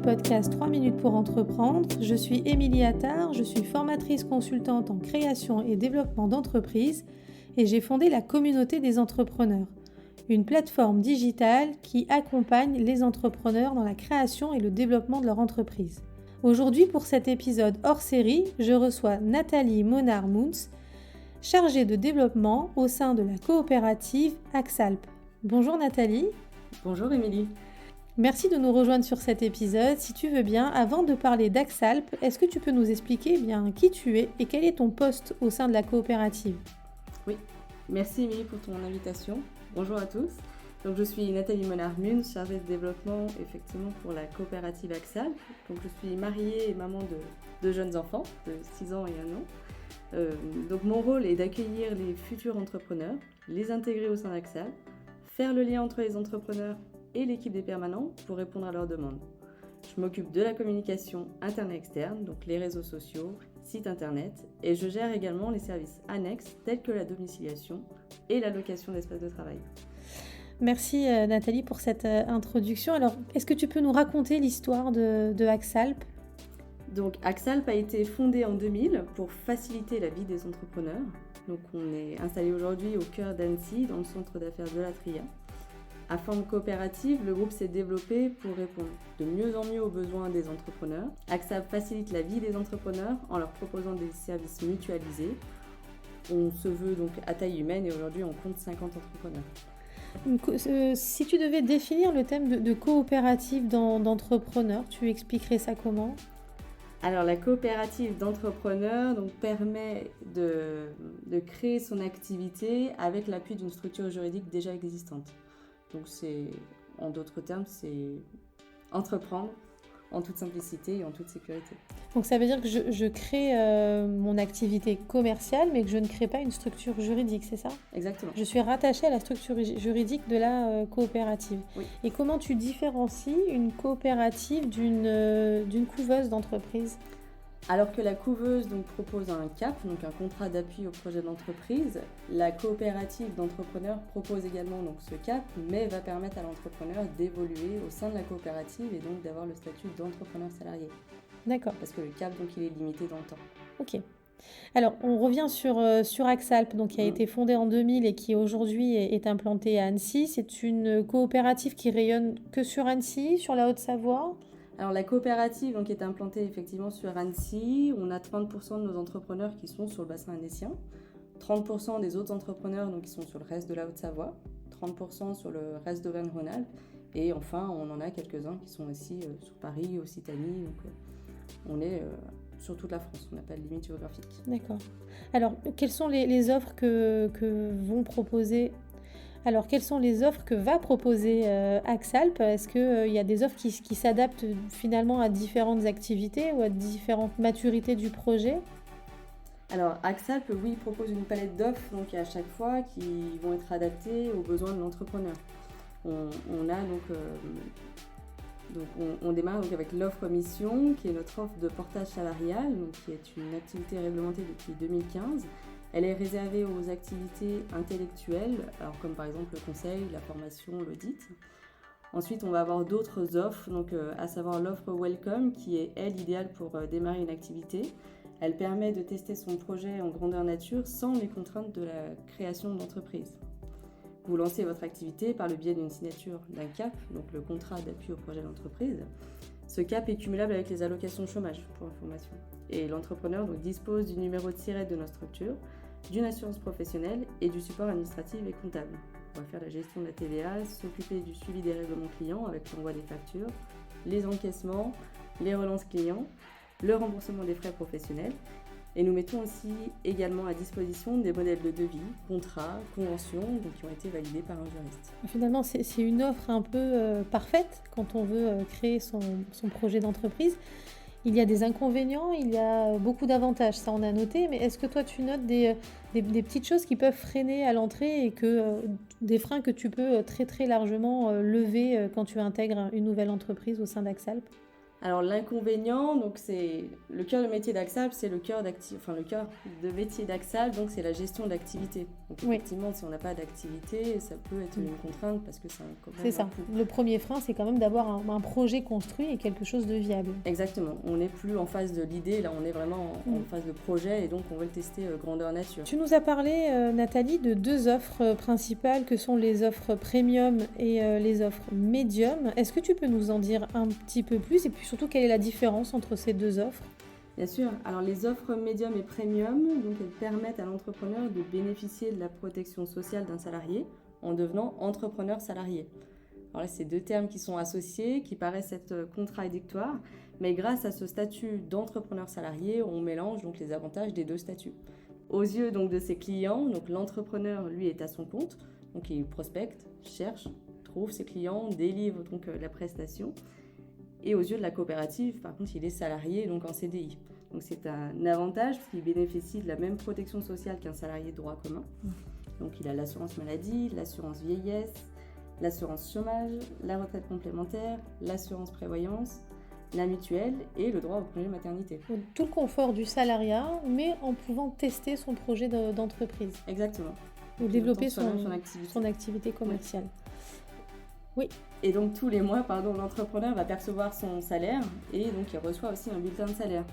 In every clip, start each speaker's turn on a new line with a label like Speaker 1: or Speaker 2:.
Speaker 1: podcast 3 minutes pour entreprendre. Je suis Émilie Attard, je suis formatrice consultante en création et développement d'entreprises et j'ai fondé la communauté des entrepreneurs, une plateforme digitale qui accompagne les entrepreneurs dans la création et le développement de leur entreprise. Aujourd'hui, pour cet épisode hors série, je reçois Nathalie Monard-Mouns, chargée de développement au sein de la coopérative Axalp. Bonjour Nathalie.
Speaker 2: Bonjour Émilie.
Speaker 1: Merci de nous rejoindre sur cet épisode. Si tu veux bien, avant de parler d'Axalp, est-ce que tu peux nous expliquer qui tu es et quel est ton poste au sein de la coopérative ?
Speaker 2: Oui, merci Émilie pour ton invitation. Bonjour à tous. Donc, je suis Nathalie Monard-Mouns, chargée de développement effectivement pour la coopérative Axalp. Donc, je suis mariée et maman de 2 jeunes enfants de 6 ans et 1 an. Donc mon rôle est d'accueillir les futurs entrepreneurs, les intégrer au sein d'Axalp, faire le lien entre les entrepreneurs et l'équipe des permanents pour répondre à leurs demandes. Je m'occupe de la communication interne et externe, donc les réseaux sociaux, site internet, et je gère également les services annexes tels que la domiciliation et la location d'espaces de travail.
Speaker 1: Merci Nathalie pour cette introduction. Alors, est-ce que tu peux nous raconter l'histoire de Axalp ?
Speaker 2: Donc Axalp a été fondé en 2000 pour faciliter la vie des entrepreneurs. Donc on est installé aujourd'hui au cœur d'Annecy, dans le centre d'affaires de la Tria. À forme coopérative, le groupe s'est développé pour répondre de mieux en mieux aux besoins des entrepreneurs. Axalp facilite la vie des entrepreneurs en leur proposant des services mutualisés. On se veut donc à taille humaine et aujourd'hui on compte 50 entrepreneurs.
Speaker 1: Si tu devais définir le thème de coopérative d'entrepreneurs, tu expliquerais ça comment ?
Speaker 2: Alors la coopérative d'entrepreneurs permet de créer son activité avec l'appui d'une structure juridique déjà existante. Donc en d'autres termes, c'est entreprendre en toute simplicité et en toute sécurité.
Speaker 1: Donc ça veut dire que je crée mon activité commerciale, mais que je ne crée pas une structure juridique, c'est ça ?
Speaker 2: Exactement.
Speaker 1: Je suis rattachée à la structure juridique de la coopérative.
Speaker 2: Oui.
Speaker 1: Et comment tu différencies une coopérative d'une couveuse d'entreprise ?
Speaker 2: Alors que la couveuse propose un CAP, donc un contrat d'appui au projet d'entreprise, la coopérative d'entrepreneurs propose également ce CAP, mais va permettre à l'entrepreneur d'évoluer au sein de la coopérative et donc d'avoir le statut d'entrepreneur salarié.
Speaker 1: D'accord.
Speaker 2: Parce que le CAP, il est limité dans le temps.
Speaker 1: Ok. Alors, on revient sur Axalp, qui a été fondée en 2000 et qui aujourd'hui est implantée à Annecy. C'est une coopérative qui rayonne que sur Annecy, sur la Haute-Savoie ?
Speaker 2: Alors la coopérative est implantée effectivement sur Annecy. On a 30% de nos entrepreneurs qui sont sur le bassin annécien, 30% des autres entrepreneurs qui sont sur le reste de la Haute-Savoie, 30% sur le reste d'Auvergne-Rhône-Alpes et enfin on en a quelques-uns qui sont aussi sur Paris, Occitanie. Donc on est sur toute la France, on n'a pas de limite géographique.
Speaker 1: D'accord. Alors quelles sont les offres que va proposer Axalp ? Est-ce qu'il y a des offres qui s'adaptent finalement à différentes activités ou à différentes maturités du projet ?
Speaker 2: Alors Axalp, propose une palette d'offres à chaque fois qui vont être adaptées aux besoins de l'entrepreneur. On démarre avec l'offre mission, qui est notre offre de portage salarial, qui est une activité réglementée depuis 2015. Elle est réservée aux activités intellectuelles, comme par exemple le conseil, la formation, l'audit. Ensuite, on va avoir d'autres offres, à savoir l'offre Welcome, qui est, elle, idéale pour démarrer une activité. Elle permet de tester son projet en grandeur nature sans les contraintes de la création d'entreprise. Vous lancez votre activité par le biais d'une signature d'un CAP, le contrat d'appui au projet d'entreprise. Ce CAP est cumulable avec les allocations chômage, pour information. Et l'entrepreneur dispose du numéro de SIRET de notre structure, d'une assurance professionnelle et du support administratif et comptable. On va faire la gestion de la TVA, s'occuper du suivi des règlements clients avec l'envoi des factures, les encaissements, les relances clients, le remboursement des frais professionnels. Et nous mettons aussi également à disposition des modèles de devis, contrats, conventions qui ont été validés par un juriste.
Speaker 1: Finalement, c'est une offre un peu parfaite quand on veut créer son projet d'entreprise. Il y a des inconvénients, il y a beaucoup d'avantages, ça on a noté, mais est-ce que toi tu notes des petites choses qui peuvent freiner à l'entrée et des freins que tu peux très très largement lever quand tu intègres une nouvelle entreprise au sein d'Axalp ?
Speaker 2: Alors l'inconvénient, donc c'est le cœur de métier d'Axalp, c'est le cœur de métier d'Axalp, donc c'est la gestion d'activité. Donc effectivement, si on n'a pas d'activité, ça peut être une contrainte parce que ça quand même
Speaker 1: C'est ça.
Speaker 2: coût.
Speaker 1: Le premier frein, c'est quand même d'avoir un projet construit et quelque chose de viable.
Speaker 2: Exactement. On n'est plus en phase de l'idée, là on est vraiment en phase de projet et donc on veut le tester grandeur nature.
Speaker 1: Tu nous as parlé, Nathalie, de 2 offres principales que sont les offres premium et les offres medium. Est-ce que tu peux nous en dire un petit peu plus et puis surtout quelle est la différence entre ces 2 offres ?
Speaker 2: Bien sûr. Alors les offres médium et premium, donc elles permettent à l'entrepreneur de bénéficier de la protection sociale d'un salarié en devenant entrepreneur salarié. Alors là, c'est 2 termes qui sont associés, qui paraissent être contradictoires, mais grâce à ce statut d'entrepreneur salarié, on mélange donc les avantages des 2 statuts. Aux yeux donc de ses clients, donc l'entrepreneur lui est à son compte, donc il prospecte, cherche, trouve ses clients, délivre donc la prestation. Et aux yeux de la coopérative, par contre, il est salarié, donc en CDI. Donc c'est un avantage parce qu'il bénéficie de la même protection sociale qu'un salarié de droit commun. Donc il a l'assurance maladie, l'assurance vieillesse, l'assurance chômage, la retraite complémentaire, l'assurance prévoyance, la mutuelle et le droit au congé maternité.
Speaker 1: Donc, tout le confort du salariat, mais en pouvant tester son projet d'entreprise.
Speaker 2: Exactement.
Speaker 1: Et développer
Speaker 2: son
Speaker 1: son activité commerciale. Oui.
Speaker 2: Et donc tous les mois, l'entrepreneur va percevoir son salaire et donc il reçoit aussi un bulletin de salaire.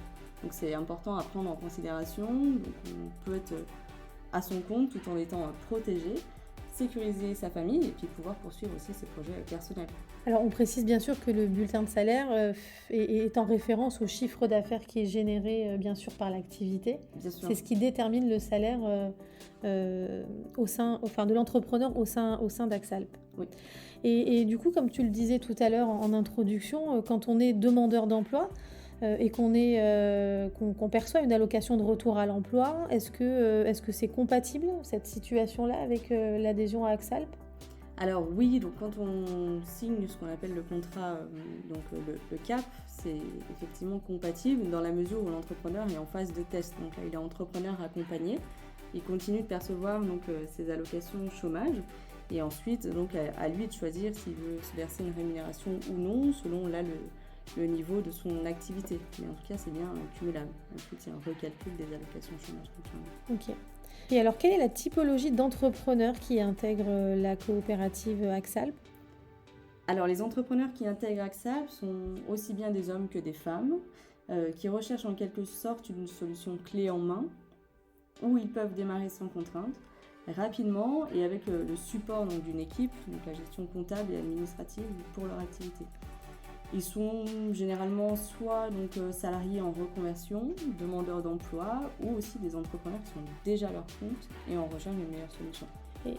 Speaker 2: Donc c'est important à prendre en considération. Donc, on peut être à son compte tout en étant protégé, sécuriser sa famille et puis pouvoir poursuivre aussi ses projets personnels.
Speaker 1: Alors on précise bien sûr que le bulletin de salaire est en référence au chiffre d'affaires qui est généré bien sûr par l'activité.
Speaker 2: Bien sûr.
Speaker 1: C'est ce qui détermine le salaire de l'entrepreneur au sein d'Axalp.
Speaker 2: Oui.
Speaker 1: Et du coup, comme tu le disais tout à l'heure en introduction, quand on est demandeur d'emploi et qu'on perçoit une allocation de retour à l'emploi, est-ce que c'est compatible cette situation-là avec l'adhésion à Axa-Alp ?
Speaker 2: Alors oui, donc quand on signe ce qu'on appelle le contrat, le CAP, c'est effectivement compatible dans la mesure où l'entrepreneur est en phase de test. Donc là, il est entrepreneur accompagné, il continue de percevoir ses allocations chômage. Et ensuite, donc, à lui de choisir s'il veut se verser une rémunération ou non, selon là, le niveau de son activité. Mais en tout cas, c'est bien cumulable. Ensuite, il y a un recalcul des allocations chômage.
Speaker 1: Ok. Et alors, quelle est la typologie d'entrepreneurs qui intègrent la coopérative Axa-Alp ?
Speaker 2: Alors, les entrepreneurs qui intègrent Axa-Alp sont aussi bien des hommes que des femmes, qui recherchent en quelque sorte une solution clé en main, où ils peuvent démarrer sans contrainte, rapidement et avec le support d'une équipe, donc la gestion comptable et administrative pour leur activité. Ils sont généralement soit salariés en reconversion, demandeurs d'emploi ou aussi des entrepreneurs qui sont déjà à leur compte et en recherche d'une meilleure solution.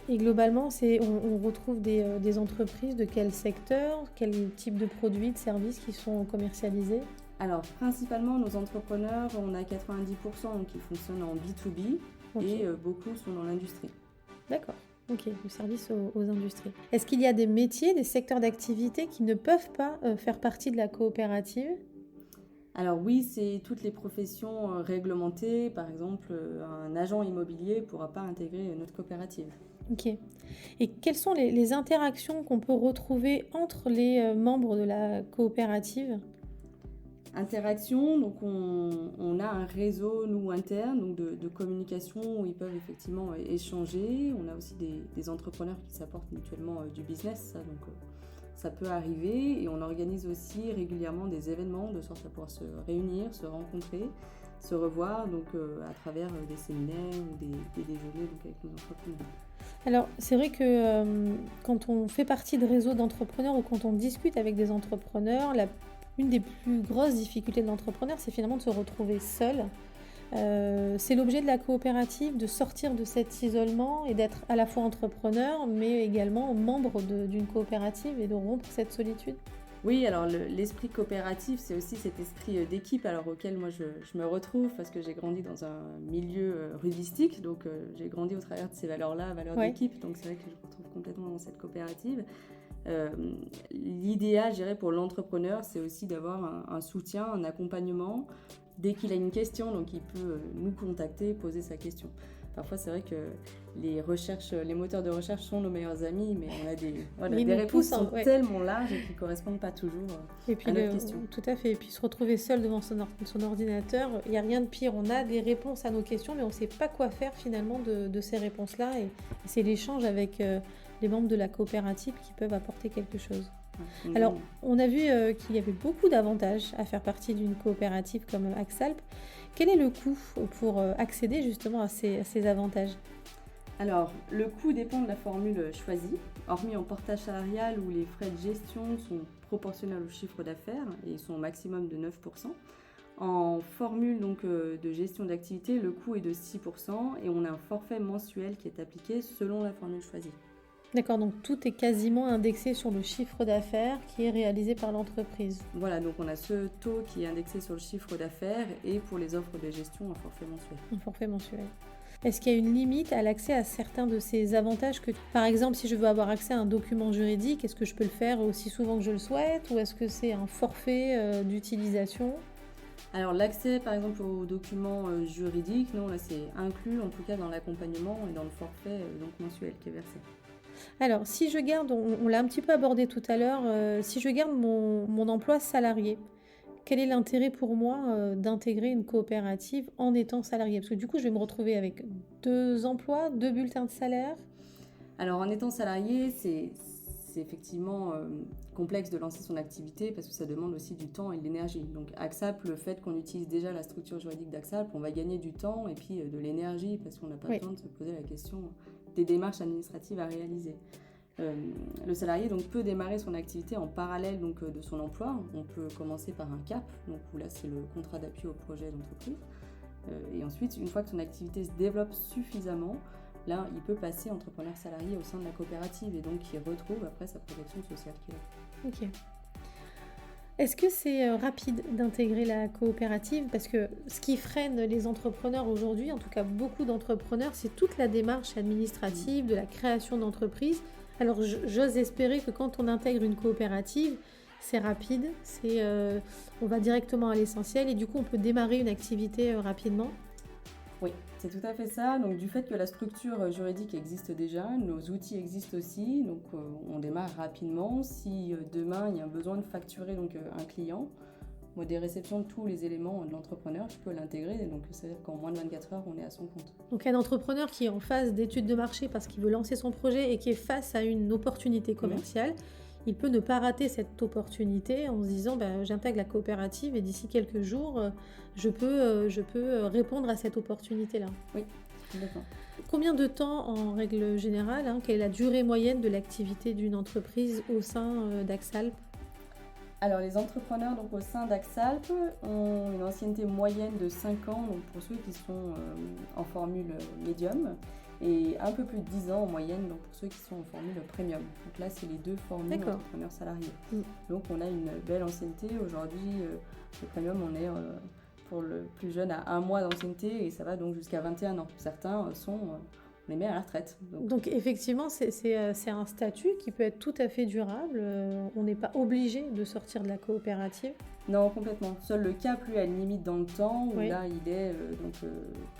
Speaker 1: Et globalement, on retrouve des entreprises de quel secteur, quel type de produits, de services qui sont commercialisés ?
Speaker 2: Alors, principalement, nos entrepreneurs, on a 90% qui fonctionnent en B2B. Okay. Et beaucoup sont dans l'industrie.
Speaker 1: D'accord, ok, du service aux industries. Est-ce qu'il y a des métiers, des secteurs d'activité qui ne peuvent pas faire partie de la coopérative ?
Speaker 2: Alors oui, c'est toutes les professions réglementées. Par exemple, un agent immobilier ne pourra pas intégrer notre coopérative.
Speaker 1: Ok. Et quelles sont les interactions qu'on peut retrouver entre les membres de la coopérative ?
Speaker 2: Interaction, donc on a un réseau, nous, interne, donc de communication où ils peuvent effectivement échanger. On a aussi des entrepreneurs qui s'apportent mutuellement du business, ça peut arriver. Et on organise aussi régulièrement des événements de sorte à pouvoir se réunir, se rencontrer, se revoir à travers des séminaires ou des déjeuners avec nos entrepreneurs.
Speaker 1: Alors, c'est vrai que quand on fait partie de réseaux d'entrepreneurs ou quand on discute avec des entrepreneurs, une des plus grosses difficultés de l'entrepreneur, c'est finalement de se retrouver seul. C'est l'objet de la coopérative de sortir de cet isolement et d'être à la fois entrepreneur, mais également membre d'une coopérative et de rompre cette solitude.
Speaker 2: Oui, alors l'esprit coopératif, c'est aussi cet esprit d'équipe auquel moi je me retrouve parce que j'ai grandi dans un milieu rudistique, donc j'ai grandi au travers de ces valeurs-là, valeurs d'équipe, donc c'est vrai que je me retrouve complètement dans cette coopérative. L'idéal, je dirais, pour l'entrepreneur, c'est aussi d'avoir un soutien, un accompagnement. Dès qu'il a une question, donc il peut nous contacter, poser sa question. Parfois, c'est vrai que les moteurs de recherche sont nos meilleurs amis, mais on a
Speaker 1: Ils
Speaker 2: des
Speaker 1: nous
Speaker 2: réponses
Speaker 1: poussent, hein,
Speaker 2: sont tellement larges et qui ne correspondent pas toujours
Speaker 1: Et puis
Speaker 2: à notre question.
Speaker 1: tout à fait. Et puis se retrouver seul devant son ordinateur, il n'y a rien de pire. On a des réponses à nos questions, mais on ne sait pas quoi faire finalement de ces réponses-là. Et c'est l'échange avec les membres de la coopérative qui peuvent apporter quelque chose.
Speaker 2: Ouais.
Speaker 1: Alors, on a vu qu'il y avait beaucoup d'avantages à faire partie d'une coopérative comme Axalp. Quel est le coût pour accéder justement à ces avantages ?
Speaker 2: Alors, le coût dépend de la formule choisie. Hormis en portage salarial où les frais de gestion sont proportionnels au chiffre d'affaires et sont au maximum de 9%. En formule donc, de gestion d'activité, le coût est de 6% et on a un forfait mensuel qui est appliqué selon la formule choisie.
Speaker 1: D'accord, donc tout est quasiment indexé sur le chiffre d'affaires qui est réalisé par l'entreprise.
Speaker 2: Voilà, donc on a ce taux qui est indexé sur le chiffre d'affaires et pour les offres de gestion, un forfait mensuel.
Speaker 1: Un forfait mensuel. Est-ce qu'il y a une limite à l'accès à certains de ces avantages par exemple, si je veux avoir accès à un document juridique, est-ce que je peux le faire aussi souvent que je le souhaite ou est-ce que c'est un forfait d'utilisation ?
Speaker 2: Alors l'accès par exemple aux documents juridiques, non, là c'est inclus en tout cas dans l'accompagnement et dans le forfait donc mensuel qui est versé.
Speaker 1: Alors, si je garde, on l'a un petit peu abordé tout à l'heure, si je garde mon emploi salarié, quel est l'intérêt pour moi d'intégrer une coopérative en étant salarié ? Parce que du coup, je vais me retrouver avec 2 emplois, 2 bulletins de salaire.
Speaker 2: Alors en étant salarié, c'est effectivement complexe de lancer son activité parce que ça demande aussi du temps et de l'énergie. Donc Axalp, le fait qu'on utilise déjà la structure juridique d'Axalp, on va gagner du temps et puis de l'énergie parce qu'on n'a pas besoin de se poser la question des démarches administratives à réaliser. Le salarié donc, peut démarrer son activité en parallèle donc, de son emploi. On peut commencer par un CAP, donc, où là c'est le contrat d'appui au projet d'entreprise. Et ensuite, une fois que son activité se développe suffisamment, là il peut passer entrepreneur salarié au sein de la coopérative et donc il retrouve après sa protection sociale qu'il a.
Speaker 1: Ok. Est-ce que c'est rapide d'intégrer la coopérative ? Parce que ce qui freine les entrepreneurs aujourd'hui, en tout cas beaucoup d'entrepreneurs, c'est toute la démarche administrative de la création d'entreprise. Alors j'ose espérer que quand on intègre une coopérative, c'est rapide, on va directement à l'essentiel et du coup on peut démarrer une activité rapidement.
Speaker 2: Oui, c'est tout à fait ça. Donc, du fait que la structure juridique existe déjà, nos outils existent aussi, donc on démarre rapidement. Si demain il y a un besoin de facturer donc, un client, moi, des réceptions de tous les éléments de l'entrepreneur, je peux l'intégrer. Donc, c'est-à-dire qu'en moins de 24 heures, on est à son compte.
Speaker 1: Donc, un entrepreneur qui est en phase d'étude de marché parce qu'il veut lancer son projet et qui est face à une opportunité commerciale, il peut ne pas rater cette opportunité en se disant j'intègre la coopérative et d'ici quelques jours, je peux répondre à cette opportunité-là.
Speaker 2: Oui, complètement.
Speaker 1: Combien de temps, en règle générale, quelle est la durée moyenne de l'activité d'une entreprise au sein d'Axalp ?
Speaker 2: Alors, les entrepreneurs donc, au sein d'Axalp ont une ancienneté moyenne de 5 ans donc, pour ceux qui sont en formule médium et un peu plus de 10 ans en moyenne donc, pour ceux qui sont en formule premium. Donc là, c'est les 2 formules d'entrepreneurs salariés. Donc, on a une belle ancienneté. Aujourd'hui, le premium, on est pour le plus jeune à 1 mois d'ancienneté et ça va donc jusqu'à 21 ans. Certains on les met à la retraite.
Speaker 1: Donc effectivement, c'est un statut qui peut être tout à fait durable. On n'est pas obligé de sortir de la coopérative.
Speaker 2: Non, complètement. Seul le CAP, lui, a une limite dans le temps où là, il est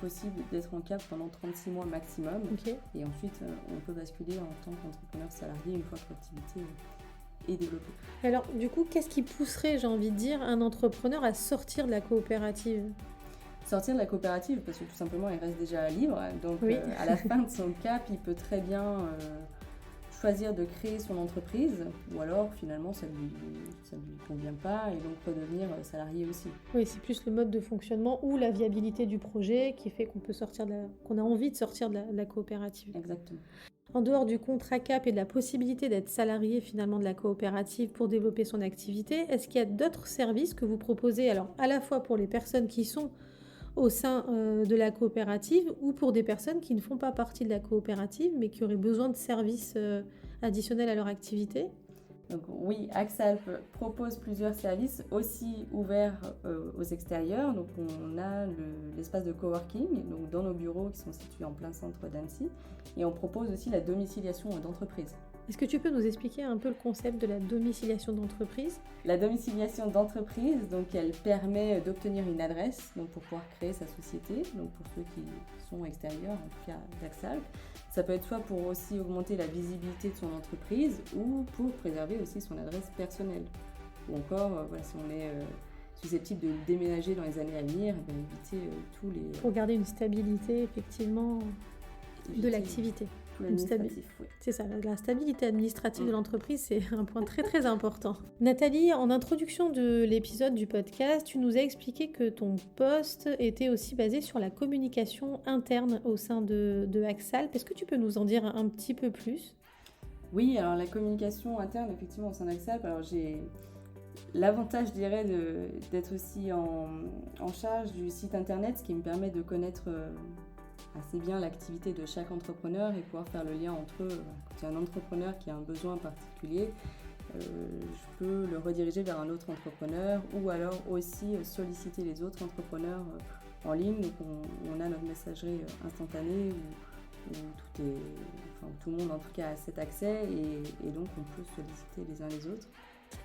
Speaker 2: possible d'être en CAP pendant 36 mois maximum.
Speaker 1: Okay.
Speaker 2: Et ensuite, on peut basculer en tant qu'entrepreneur salarié une fois que l'activité est développée.
Speaker 1: Alors, du coup, qu'est-ce qui pousserait, j'ai envie de dire, un entrepreneur à sortir de la coopérative ?
Speaker 2: Sortir de la coopérative parce que tout simplement il reste déjà libre, donc à la fin de son CAP il peut très bien choisir de créer son entreprise ou alors finalement ça lui convient pas et donc redevenir salarié aussi.
Speaker 1: Oui, c'est plus le mode de fonctionnement ou la viabilité du projet qui fait qu'on a envie de sortir de la coopérative.
Speaker 2: Exactement.
Speaker 1: En dehors du contrat CAP et de la possibilité d'être salarié finalement de la coopérative pour développer son activité, est-ce qu'il y a d'autres services que vous proposez alors à la fois pour les personnes qui sont au sein de la coopérative ou pour des personnes qui ne font pas partie de la coopérative mais qui auraient besoin de services additionnels à leur activité ?
Speaker 2: Donc oui, Axalp propose plusieurs services aussi ouverts aux extérieurs. Donc on a l'espace de coworking donc dans nos bureaux qui sont situés en plein centre d'Annecy et on propose aussi la domiciliation d'entreprise.
Speaker 1: Est-ce que tu peux nous expliquer un peu le concept de la domiciliation d'entreprise ?
Speaker 2: La domiciliation d'entreprise, donc elle permet d'obtenir une adresse donc pour pouvoir créer sa société, donc pour ceux qui sont extérieurs, en tout cas d'Axalp. Ça peut être soit pour aussi augmenter la visibilité de son entreprise ou pour préserver aussi son adresse personnelle. Ou encore, si on est susceptible de déménager dans les années à venir, éviter tous les...
Speaker 1: Pour garder une stabilité, effectivement, de l'activité.
Speaker 2: Oui.
Speaker 1: C'est ça, la stabilité administrative de l'entreprise, c'est un point très très important. Nathalie, en introduction de l'épisode du podcast, tu nous as expliqué que ton poste était aussi basé sur la communication interne au sein de Axa. Est-ce que tu peux nous en dire un petit peu plus ?
Speaker 2: Oui, alors la communication interne, effectivement, au sein d'Axa, alors j'ai l'avantage, je dirais, d'être aussi en charge du site internet, ce qui me permet de connaître assez bien l'activité de chaque entrepreneur et pouvoir faire le lien entre eux. Quand il y a un entrepreneur qui a un besoin particulier, je peux le rediriger vers un autre entrepreneur ou alors aussi solliciter les autres entrepreneurs en ligne. Donc on a notre messagerie instantanée où tout le monde en tout cas a cet accès et donc on peut solliciter les uns les autres.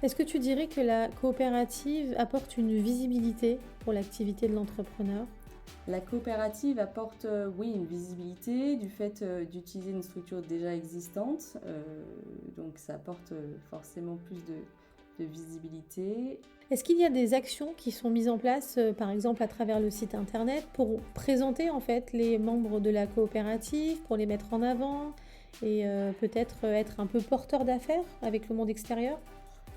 Speaker 1: Est-ce que tu dirais que la coopérative apporte une visibilité pour l'activité de l'entrepreneur ?
Speaker 2: La coopérative apporte, une visibilité du fait d'utiliser une structure déjà existante. Donc ça apporte forcément plus de visibilité.
Speaker 1: Est-ce qu'il y a des actions qui sont mises en place, par exemple à travers le site internet, pour présenter en fait les membres de la coopérative, pour les mettre en avant et peut-être être un peu porteur d'affaires avec le monde extérieur ?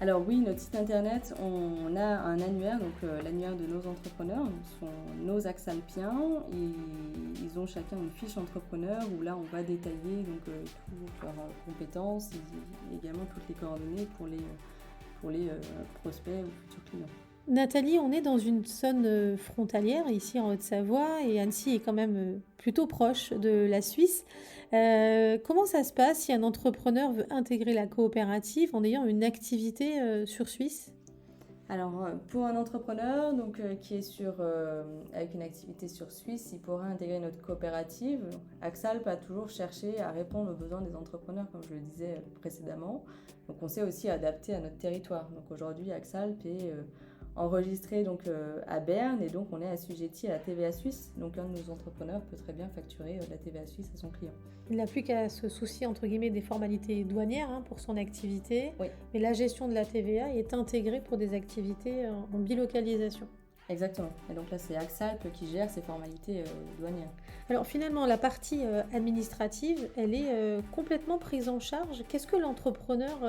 Speaker 2: Alors oui, notre site internet, on a un annuaire, donc l'annuaire de nos entrepreneurs, ce sont nos Axalpiens, et ils ont chacun une fiche entrepreneur où là on va détailler toutes leurs compétences et également toutes les coordonnées pour les prospects ou futurs clients.
Speaker 1: Nathalie, on est dans une zone frontalière ici en Haute-Savoie et Annecy est quand même plutôt proche de la Suisse. Comment ça se passe si un entrepreneur veut intégrer la coopérative en ayant une activité sur Suisse ?
Speaker 2: Alors pour un entrepreneur qui est avec une activité sur Suisse, il pourra intégrer notre coopérative. Axalp a toujours cherché à répondre aux besoins des entrepreneurs, comme je le disais précédemment. Donc on s'est aussi adapté à notre territoire. Donc aujourd'hui, Axalp est enregistré à Berne et donc on est assujetti à la TVA suisse. Donc un de nos entrepreneurs peut très bien facturer la TVA suisse à son client.
Speaker 1: Il n'a plus qu'à se soucier entre guillemets des formalités douanières pour son activité,
Speaker 2: oui.
Speaker 1: Mais la gestion de la TVA est intégrée pour des activités en bilocalisation.
Speaker 2: Exactement. Et donc là, c'est Axalp qui gère ces formalités douanières.
Speaker 1: Alors finalement, la partie administrative, elle est complètement prise en charge. Qu'est-ce que l'entrepreneur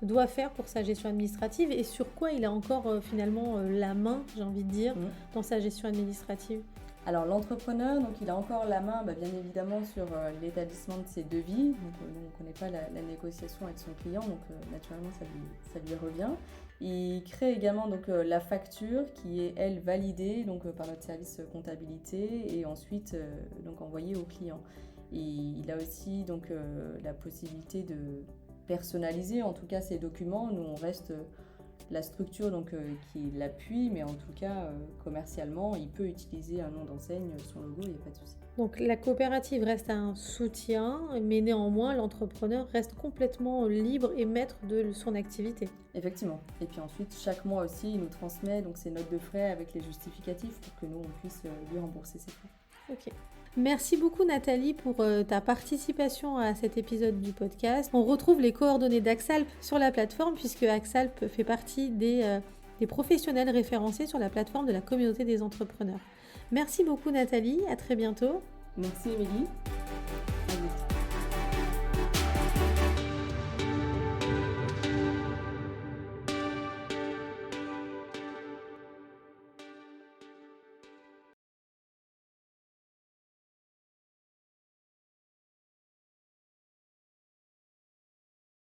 Speaker 1: doit faire pour sa gestion administrative et sur quoi il a encore finalement la main, j'ai envie de dire, dans sa gestion administrative ?
Speaker 2: Alors l'entrepreneur, il a encore la main bien évidemment sur l'établissement de ses devis. Donc on ne connaît pas la négociation avec son client, donc naturellement ça lui revient. Il crée également la facture qui est elle validée par notre service comptabilité et ensuite envoyée au client. Et il a aussi la possibilité de personnaliser en tout cas ces documents. Nous on reste la structure qui l'appuie, mais en tout cas commercialement il peut utiliser un nom d'enseigne, son logo, il n'y a pas de souci. Donc
Speaker 1: la coopérative reste un soutien, mais néanmoins l'entrepreneur reste complètement libre et maître de son activité.
Speaker 2: Effectivement. Et puis ensuite chaque mois aussi il nous transmet ses notes de frais avec les justificatifs pour que nous on puisse lui rembourser ses frais.
Speaker 1: Ok. Merci beaucoup Nathalie pour ta participation à cet épisode du podcast. On retrouve les coordonnées d'Axalp sur la plateforme puisque Axalp fait partie des professionnels référencés sur la plateforme de la communauté des entrepreneurs. Merci beaucoup Nathalie, à très bientôt.
Speaker 2: Merci Émilie.